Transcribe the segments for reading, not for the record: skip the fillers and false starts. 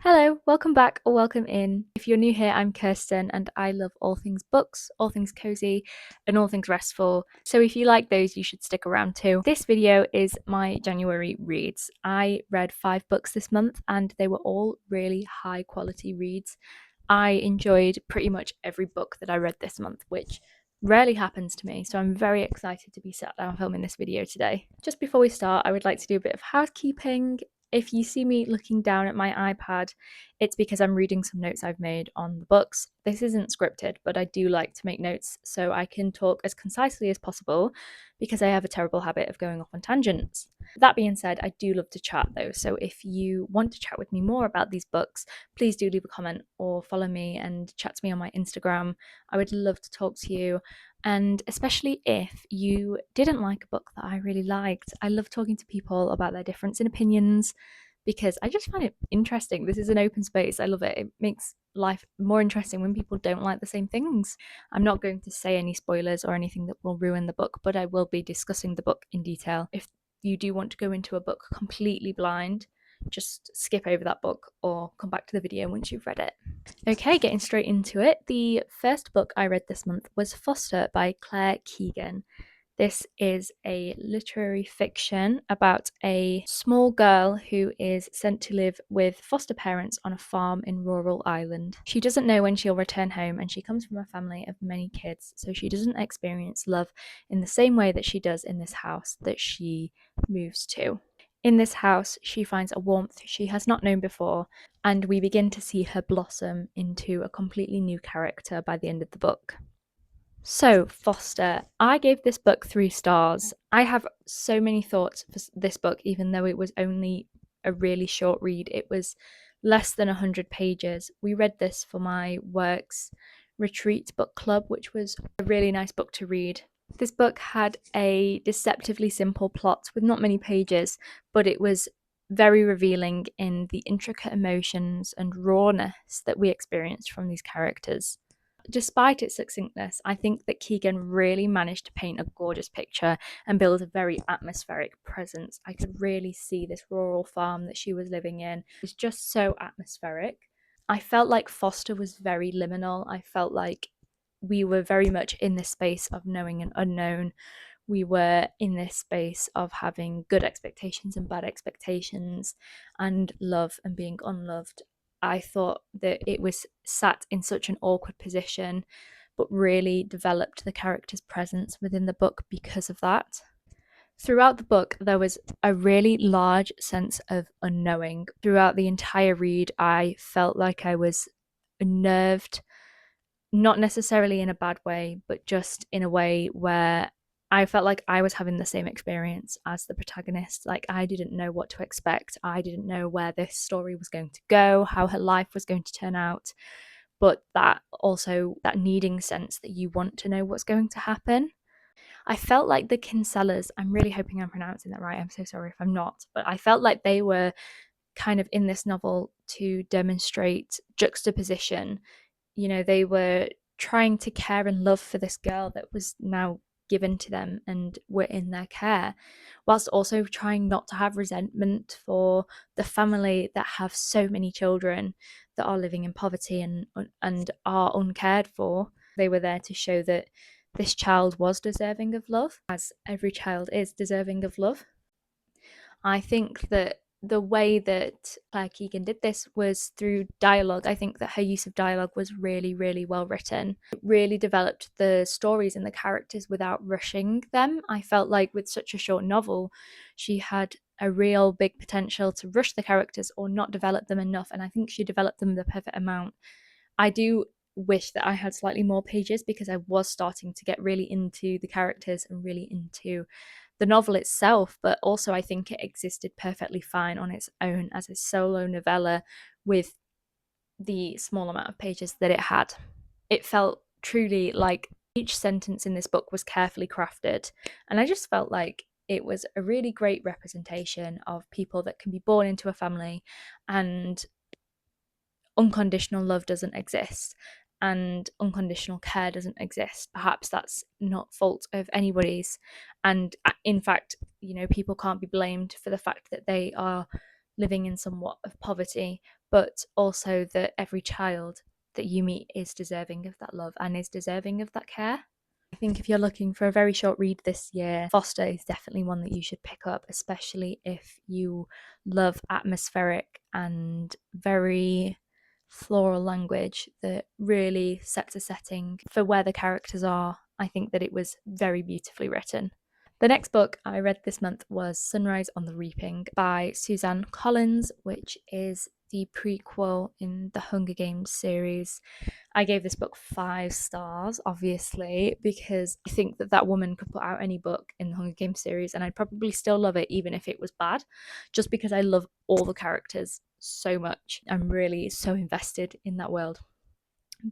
Hello, welcome back or welcome in. If you're new here, I'm Kirsten and I love all things books, all things cozy, and all things restful. So if you like those, you should stick around too. This video is my January reads. I read 5 books this month and they were all really high quality reads. I enjoyed pretty much every book that I read this month, which rarely happens to me, so I'm very excited to be sat down filming this video today. Just before we start, I would like to do a bit of housekeeping. If you see me looking down at my iPad, it's because I'm reading some notes I've made on the books. This isn't scripted, but I do like to make notes so I can talk as concisely as possible because I have a terrible habit of going off on tangents. That being said, I do love to chat though, so if you want to chat with me more about these books, please do leave a comment or follow me and chat to me on my Instagram. I would love to talk to you. And especially if you didn't like a book that I really liked, I love talking to people about their difference in opinions because I just find it interesting. This is an open space. I love it. It makes life more interesting when people don't like the same things. I'm not going to say any spoilers or anything that will ruin the book, but I will be discussing the book in detail. If you do want to go into a book completely blind, just skip over that book or come back to the video once you've read it. Okay, getting straight into it. The first book I read this month was Foster by Claire Keegan. This is a literary fiction about a small girl who is sent to live with foster parents on a farm in rural Ireland. She doesn't know when she'll return home, and she comes from a family of many kids, so she doesn't experience love in the same way that she does in this house that she moves to. In this house, she finds a warmth she has not known before, and we begin to see her blossom into a completely new character by the end of the book. So, Foster, I gave this book 3 stars. I have so many thoughts for this book, even though it was only a really short read. It was less than 100 pages. We read this for my work's retreat book club, which was a really nice book to read. This book had a deceptively simple plot with not many pages, but it was very revealing in the intricate emotions and rawness that we experienced from these characters. Despite its succinctness, I think that Keegan really managed to paint a gorgeous picture and build a very atmospheric presence. I could really see this rural farm that she was living in. It was just so atmospheric. I felt like Foster was very liminal. I felt like we were very much in this space of knowing and unknown. We were in this space of having good expectations and bad expectations, and love and being unloved. I thought that it was sat in such an awkward position, but really developed the character's presence within the book because of that. Throughout the book, there was a really large sense of unknowing. Throughout the entire read, I felt like I was unnerved, not necessarily in a bad way, but just in a way where I felt like I was having the same experience as the protagonist. Like, I didn't know what to expect. I didn't know where this story was going to go, how her life was going to turn out. But that also, that needing sense that you want to know what's going to happen. I felt like the Kinsellas, I'm really hoping I'm pronouncing that right. I'm so sorry if I'm not. But I felt like they were kind of in this novel to demonstrate juxtaposition. You know, they were trying to care and love for this girl that was now given to them and were in their care, whilst also trying not to have resentment for the family that have so many children that are living in poverty and are uncared for. They were there to show that this child was deserving of love, as every child is deserving of love. I think that the way that Claire Keegan did this was through dialogue. I think that her use of dialogue was really, really well written. It really developed the stories and the characters without rushing them. I felt like with such a short novel, she had a real big potential to rush the characters or not develop them enough. And I think she developed them the perfect amount. I do wish that I had slightly more pages because I was starting to get really into the characters and really into the novel itself, but also I think it existed perfectly fine on its own as a solo novella with the small amount of pages that it had. It felt truly like each sentence in this book was carefully crafted, and I just felt like it was a really great representation of people that can be born into a family and unconditional love doesn't exist and unconditional care doesn't exist. Perhaps that's not fault of anybody's, and in fact, you know, people can't be blamed for the fact that they are living in somewhat of poverty, but also that every child that you meet is deserving of that love and is deserving of that care. I think if you're looking for a very short read this year, Foster is definitely one that you should pick up, especially if you love atmospheric and very floral language that really sets a setting for where the characters are. I think that it was very beautifully written. The next book I read this month was Sunrise on the Reaping by Suzanne Collins, which is the prequel in the Hunger Games series. I gave this book 5 stars, obviously, because I think that that woman could put out any book in the Hunger Games series and I'd probably still love it even if it was bad, just because I love all the characters so much. I'm really so invested in that world.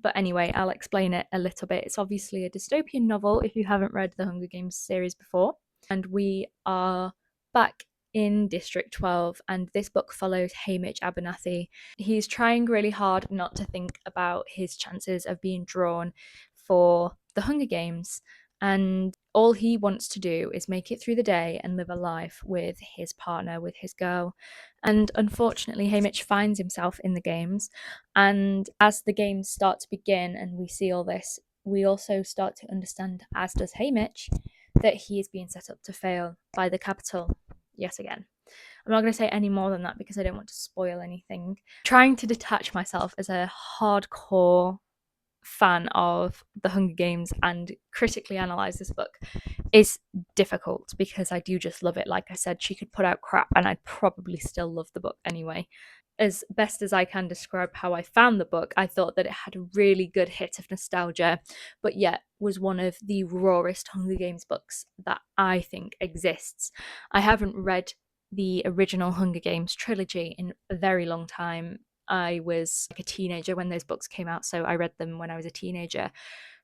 But anyway, I'll explain it a little bit. It's obviously a dystopian novel if you haven't read the Hunger Games series before. And we are back in District 12, and this book follows Hamish Abernathy. He's trying really hard not to think about his chances of being drawn for the Hunger Games, and all he wants to do is make it through the day and live a life with his partner, with his girl. And unfortunately, Hamish finds himself in the games, and as the games start to begin and we see all this, we also start to understand, as does Hamish, that he is being set up to fail by the Capitol yet again. I'm not going to say any more than that because I don't want to spoil anything. Trying to detach myself as a hardcore fan of the Hunger Games and critically analyze this book is difficult because I do just love it. Like I said, she could put out crap and I'd probably still love the book anyway. As best as I can describe how I found the book, I thought that it had a really good hit of nostalgia, but yet was one of the rawest Hunger Games books that I think exists. I haven't read the original Hunger Games trilogy in a very long time. I was like a teenager when those books came out, so I read them when I was a teenager.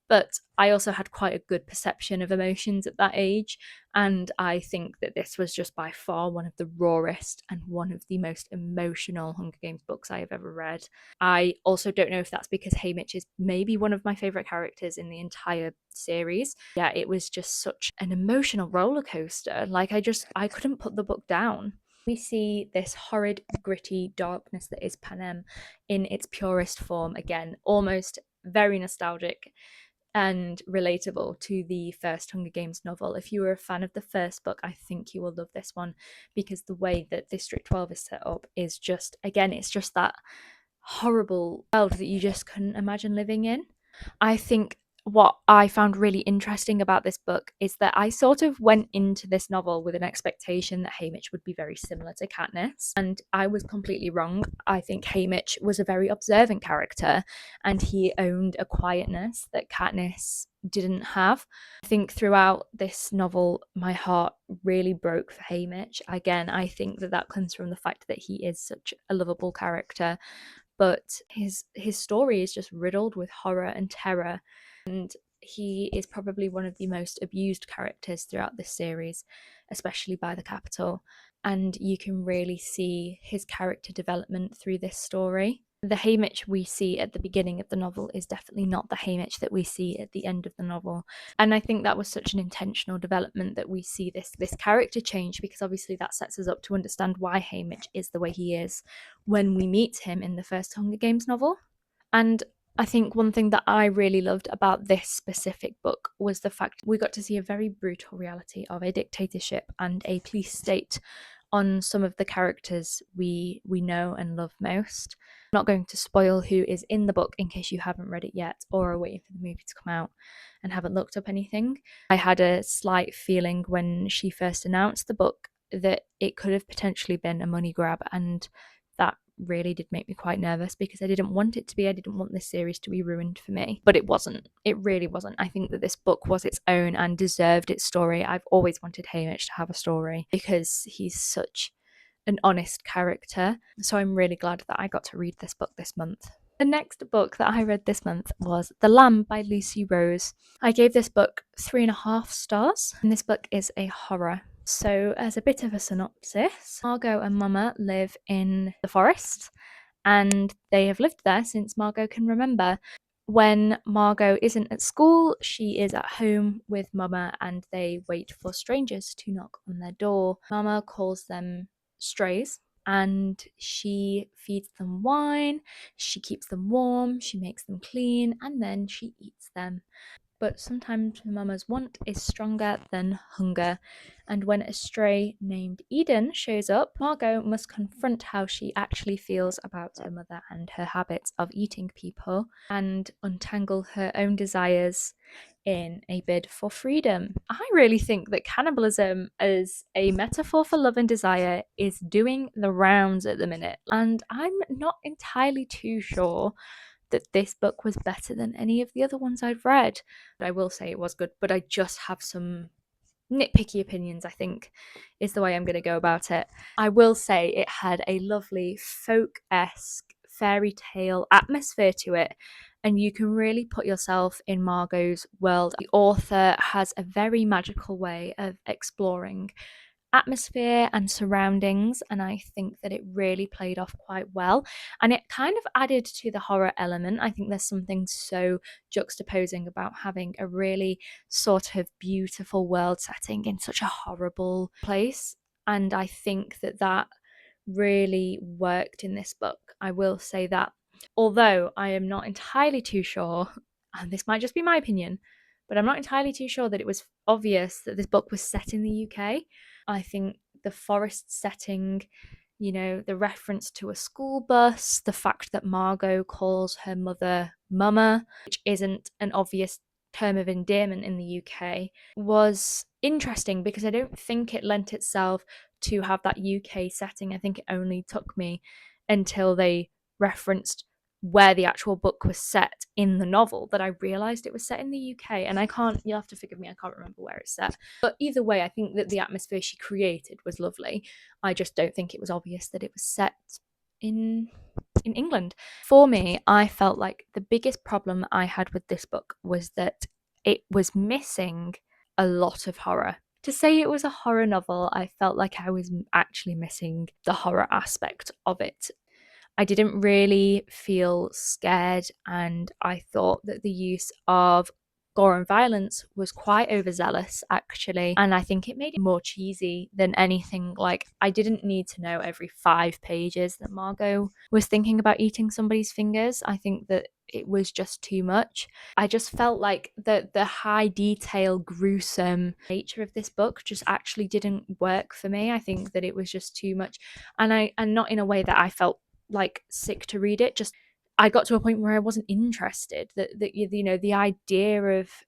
But I also had quite a good perception of emotions at that age. And I think that this was just by far one of the rawest and one of the most emotional Hunger Games books I have ever read. I also don't know if that's because Haymitch is maybe one of my favourite characters in the entire series. Yeah, it was just such an emotional roller coaster. Like, I couldn't put the book down. We see this horrid, gritty darkness that is Panem in its purest form again, almost very nostalgic and relatable to the first Hunger Games novel. If you were a fan of the first book, I think you will love this one because the way that District 12 is set up is just, again, it's just that horrible world that you just couldn't imagine living in. I think what I found really interesting about this book is that I sort of went into this novel with an expectation that Haymitch would be very similar to Katniss, and I was completely wrong. I think Haymitch was a very observant character, and he owned a quietness that Katniss didn't have. I think throughout this novel, my heart really broke for Haymitch. Again, I think that that comes from the fact that he is such a lovable character, but his story is just riddled with horror and terror, and he is probably one of the most abused characters throughout this series, especially by the Capitol, and you can really see his character development through this story. The Haymitch we see at the beginning of the novel is definitely not the Haymitch that we see at the end of the novel, and I think that was such an intentional development that we see this character change, because obviously that sets us up to understand why Haymitch is the way he is when we meet him in the first Hunger Games novel. And I think one thing that I really loved about this specific book was the fact we got to see a very brutal reality of a dictatorship and a police state on some of the characters we know and love most. I'm not going to spoil who is in the book in case you haven't read it yet or are waiting for the movie to come out and haven't looked up anything. I had a slight feeling when she first announced the book that it could have potentially been a money grab, and that really did make me quite nervous because I didn't want it to be. I didn't want this series to be ruined for me, but it wasn't. It really wasn't. I think that this book was its own and deserved its story. I've always wanted Hamish to have a story because he's such an honest character. So I'm really glad that I got to read this book this month. The next book that I read this month was The Lamb by Lucy Rose. I gave this book 3.5 stars, and this book is a horror. So, as a bit of a synopsis, Margot and Mama live in the forest, and they have lived there since Margot can remember. When Margot isn't at school, she is at home with Mama, and they wait for strangers to knock on their door. Mama calls them strays, and she feeds them wine, she keeps them warm, she makes them clean, and then she eats them. But sometimes Mama's want is stronger than hunger, and when a stray named Eden shows up, Margot must confront how she actually feels about her mother and her habits of eating people, and untangle her own desires in a bid for freedom. I really think that cannibalism as a metaphor for love and desire is doing the rounds at the minute, and I'm not entirely too sure that this book was better than any of the other ones I've read. I will say it was good, but I just have some nitpicky opinions, I think, is the way I'm going to go about it. I will say it had a lovely folk-esque fairy tale atmosphere to it, and you can really put yourself in Margot's world. The author has a very magical way of exploring atmosphere and surroundings, and I think that it really played off quite well, and it kind of added to the horror element. I think there's something so juxtaposing about having a really sort of beautiful world setting in such a horrible place, and I think that that really worked in this book. I will say that, although I am not entirely too sure, and this might just be my opinion, but I'm not entirely too sure that it was obvious that this book was set in the UK. I think the forest setting, you know, the reference to a school bus, the fact that Margot calls her mother Mama, which isn't an obvious term of endearment in the UK, was interesting because I don't think it lent itself to have that UK setting. I think it only took me until they referenced where the actual book was set in the novel that I realised it was set in the UK. And I can't, you'll have to forgive me, I can't remember where it's set. But either way, I think that the atmosphere she created was lovely. I just don't think it was obvious that it was set in England. For me, I felt like the biggest problem I had with this book was that it was missing a lot of horror. To say it was a horror novel, I felt like I was actually missing the horror aspect of it. I didn't really feel scared, and I thought that the use of gore and violence was quite overzealous, actually, and I think it made it more cheesy than anything. Like, I didn't need to know every 5 pages that Margot was thinking about eating somebody's fingers. I think that it was just too much. I just felt like the high detail, gruesome nature of this book just actually didn't work for me. I think that it was just too much, and not in a way that I felt like sick to read it. Just I got to a point where I wasn't interested. That you know, the idea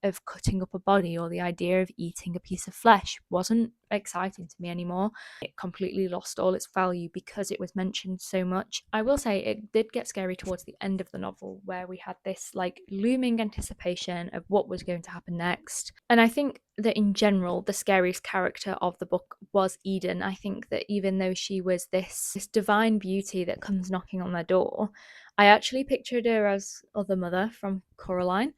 of cutting up a body or the idea of eating a piece of flesh wasn't exciting to me anymore. It completely lost all its value because it was mentioned so much. I will say it did get scary towards the end of the novel, where we had this like looming anticipation of what was going to happen next. And I think that in general, the scariest character of the book was Eden. I think that even though she was this divine beauty that comes knocking on their door, I actually pictured her as Other Mother from Coraline.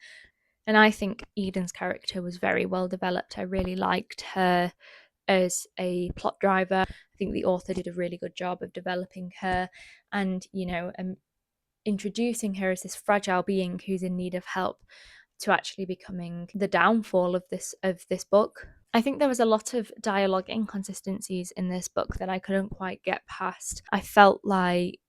And I think Eden's character was very well developed. I really liked her as a plot driver. I think the author did a really good job of developing her and, you know, introducing her as this fragile being who's in need of help, to actually becoming the downfall of this book. I think there was a lot of dialogue inconsistencies in this book that I couldn't quite get past. I felt like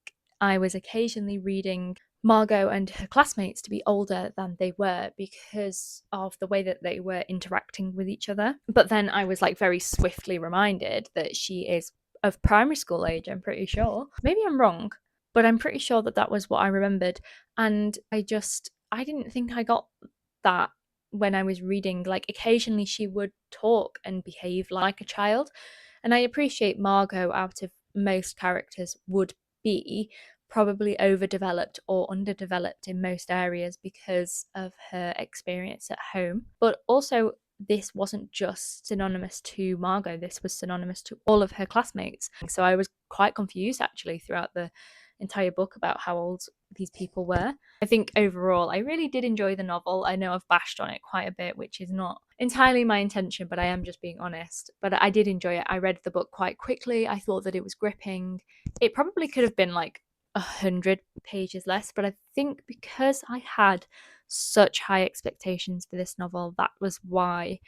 I was occasionally reading Margot and her classmates to be older than they were because of the way that they were interacting with each other. But then I was like very swiftly reminded that she is of primary school age, I'm pretty sure. Maybe I'm wrong, but I'm pretty sure that that was what I remembered. And I didn't think I got that when I was reading. Like, occasionally she would talk and behave like a child. And I appreciate Margot, out of most characters, would be probably overdeveloped or underdeveloped in most areas because of her experience at home. But also, this wasn't just synonymous to Margot, this was synonymous to all of her classmates. So I was quite confused actually throughout the entire book about how old these people were. I think overall I really did enjoy the novel. I know I've bashed on it quite a bit, which is not entirely my intention, but I am just being honest. But I did enjoy it. I read the book quite quickly. I thought that it was gripping. It probably could have been like 100 pages less, but I think because I had such high expectations for this novel, that was why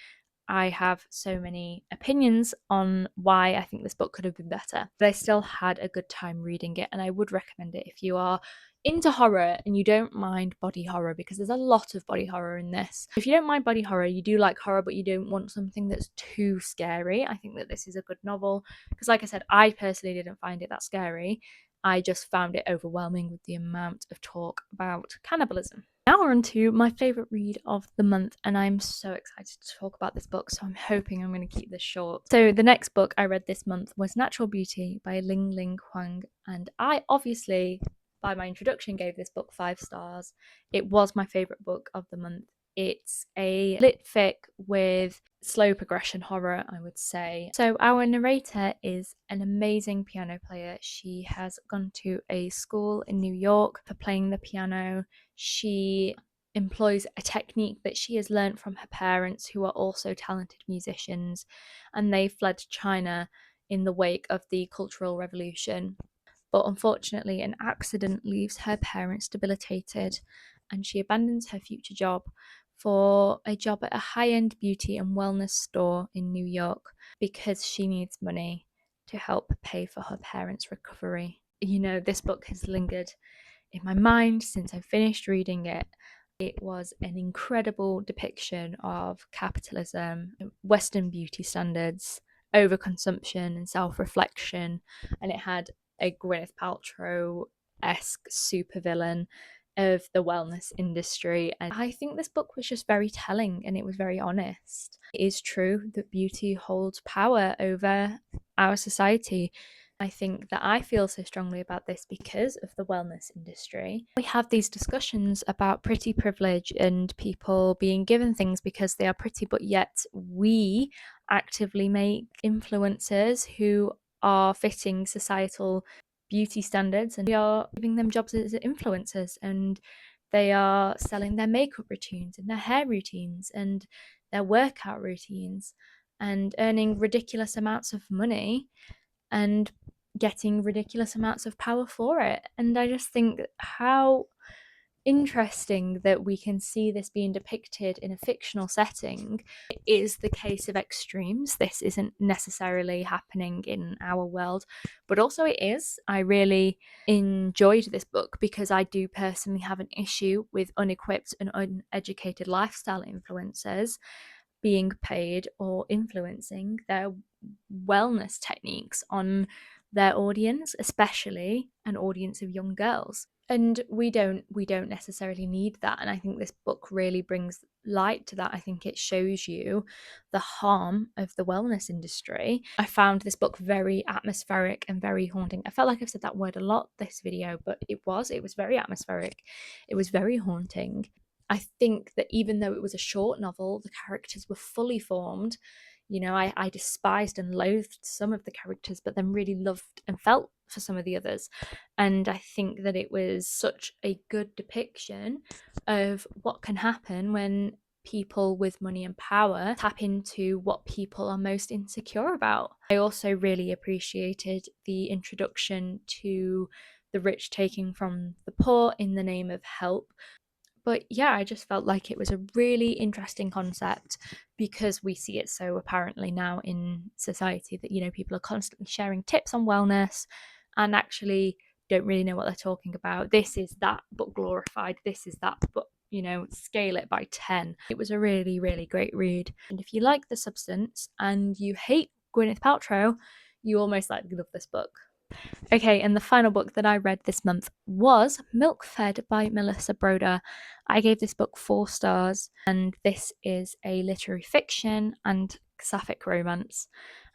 I have so many opinions on why I think this book could have been better, but I still had a good time reading it, and I would recommend it if you are into horror and you don't mind body horror, because there's a lot of body horror in this. If you don't mind body horror, you do like horror but you don't want something that's too scary, I think that this is a good novel, because like I said, I personally didn't find it that scary. I just found it overwhelming with the amount of talk about cannibalism. Now we're on to my favourite read of the month, and I'm so excited to talk about this book, so I'm hoping I'm going to keep this short. So the next book I read this month was Natural Beauty by Ling Ling Huang, and I obviously, by my introduction, gave this book 5 stars. It was my favourite book of the month. It's a lit fic with slow progression horror, I would say. So our narrator is an amazing piano player. She has gone to a school in New York for playing the piano. She employs a technique that she has learnt from her parents, who are also talented musicians, and they fled China in the wake of the Cultural Revolution. But unfortunately, an accident leaves her parents debilitated, and she abandons her future job for a job at a high-end beauty and wellness store in New York because she needs money to help pay for her parents' recovery. You know, this book has lingered in my mind since I finished reading it. It was an incredible depiction of capitalism, Western beauty standards, overconsumption, and self-reflection, and it had a Gwyneth Paltrow-esque supervillain of the wellness industry. And I think this book was just very telling, and it was very honest. It is true that beauty holds power over our society. I think that I feel so strongly about this because of the wellness industry. We have these discussions about pretty privilege and people being given things because they are pretty, but yet we actively make influencers who are fitting societal beauty standards, and we are giving them jobs as influencers, and they are selling their makeup routines and their hair routines and their workout routines and earning ridiculous amounts of money and getting ridiculous amounts of power for it. And I just think how interesting that we can see this being depicted in a fictional setting. It is the case of extremes. This isn't necessarily happening in our world, but also it is. I really enjoyed this book because I do personally have an issue with unequipped and uneducated lifestyle influencers being paid or influencing their wellness techniques on their audience, especially an audience of young girls. And we don't necessarily need that, and I think this book really brings light to that. I think it shows you the harm of the wellness industry. I found this book very atmospheric and very haunting. I felt like I've said that word a lot this video, but it was very atmospheric. It was very haunting. I think that even though it was a short novel, the characters were fully formed. You know, I despised and loathed some of the characters, but then really loved and felt for some of the others. And I think that it was such a good depiction of what can happen when people with money and power tap into what people are most insecure about. I also really appreciated the introduction to the rich taking from the poor in the name of help. But yeah, I just felt like it was a really interesting concept because we see it so apparently now in society that, you know, people are constantly sharing tips on wellness and actually don't really know what they're talking about. This is that, but glorified. This is that, but, you know, scale it by 10. It was a really, really great read. And if you like the substance and you hate Gwyneth Paltrow, you almost likely love this book. Okay, and the final book that I read this month was Milk Fed by Melissa Broder. I gave this book 4 stars, and this is a literary fiction and sapphic romance.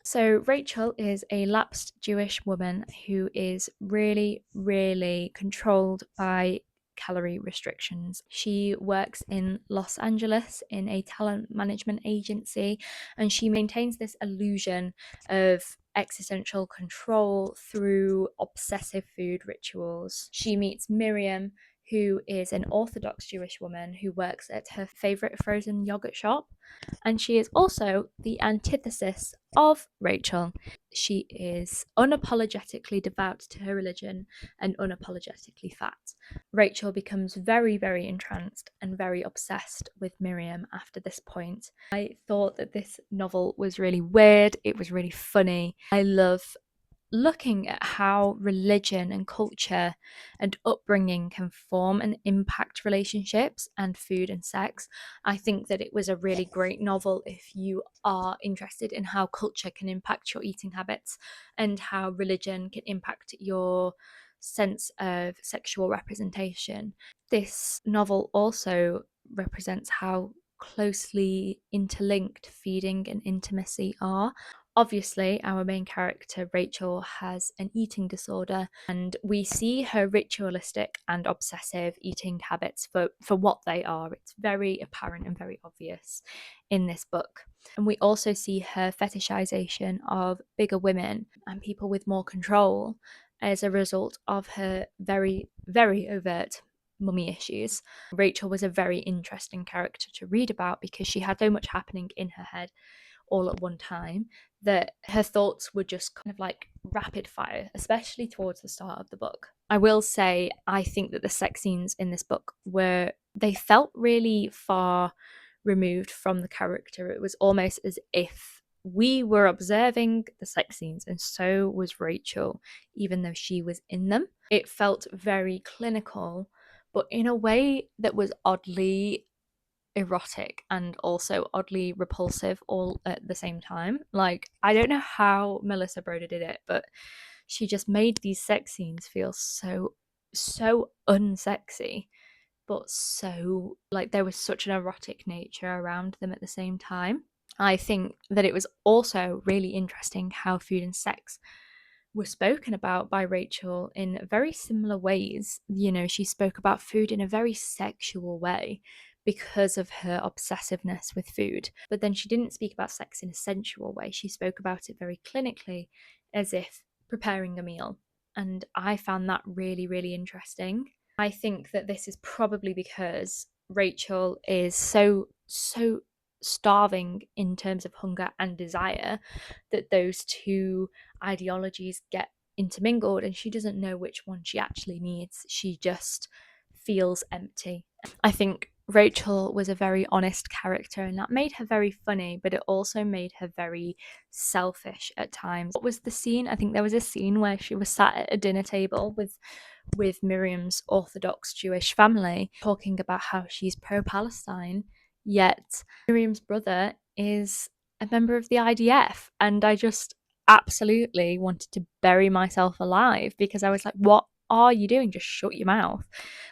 So Rachel is a lapsed Jewish woman who is really, really controlled by calorie restrictions. She works in Los Angeles in a talent management agency, and she maintains this illusion of existential control through obsessive food rituals. She meets Miriam, who is an Orthodox Jewish woman who works at her favorite frozen yogurt shop, and she is also the antithesis of Rachel. she is unapologetically devout to her religion and unapologetically fat. Rachel becomes very, very entranced and very obsessed with Miriam after this point. I thought that this novel was really weird. It was really funny. I love looking at how religion and culture and upbringing can form and impact relationships and food and sex. I think that it was a really great novel if you are interested in how culture can impact your eating habits and how religion can impact your sense of sexual representation. This novel also represents how closely interlinked feeding and intimacy are. Obviously, our main character, Rachel, has an eating disorder, and we see her ritualistic and obsessive eating habits for what they are. It's very apparent and very obvious in this book. And we also see her fetishization of bigger women and people with more control as a result of her very, very overt mummy issues. Rachel was a very interesting character to read about because she had so much happening in her head all at one time that her thoughts were just kind of like rapid fire, especially towards the start of the book. I will say, I think that the sex scenes in this book they felt really far removed from the character. It was almost as if we were observing the sex scenes and so was Rachel, even though she was in them. It felt very clinical, but in a way that was oddly erotic and also oddly repulsive all at the same time. Like, I don't know how Melissa Broder did it, but she just made these sex scenes feel so unsexy, but so like there was such an erotic nature around them at the same time. I think that it was also really interesting how food and sex were spoken about by Rachel in very similar ways. You know, she spoke about food in a very sexual way because of her obsessiveness with food. But then she didn't speak about sex in a sensual way. She spoke about it very clinically, as if preparing a meal. And I found that really, really interesting. I think that this is probably because Rachel is so starving in terms of hunger and desire that those two ideologies get intermingled and she doesn't know which one she actually needs. She just feels empty. I think Rachel was a very honest character and that made her very funny, but it also made her very selfish at times. What was the scene? I think there was a scene where she was sat at a dinner table with Miriam's Orthodox Jewish family talking about how she's pro-Palestine, yet Miriam's brother is a member of the IDF. And I just absolutely wanted to bury myself alive because I was like, what are you doing? Just shut your mouth.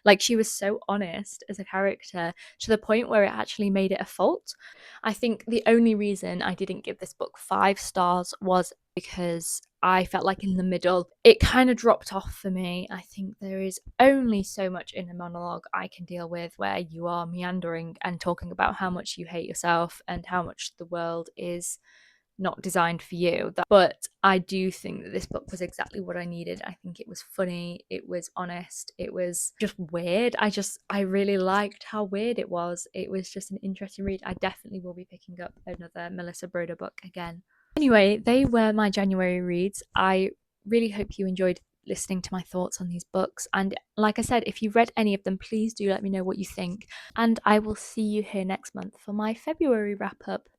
Like, she was so honest as a character to the point where it actually made it a fault. I think the only reason I didn't give this book 5 stars was because I felt like in the middle it kind of dropped off for me. I think there is only so much in a monologue I can deal with where you are meandering and talking about how much you hate yourself and how much the world is not designed for you. But I do think that this book was exactly what I needed. I think it was funny, it was honest, it was just weird. I really liked how weird it was. It was just an interesting read. I definitely will be picking up another Melissa Broder book again. Anyway, they were my January reads. I really hope you enjoyed listening to my thoughts on these books. And like I said, if you've read any of them, please do let me know what you think. And I will see you here next month for my February wrap up.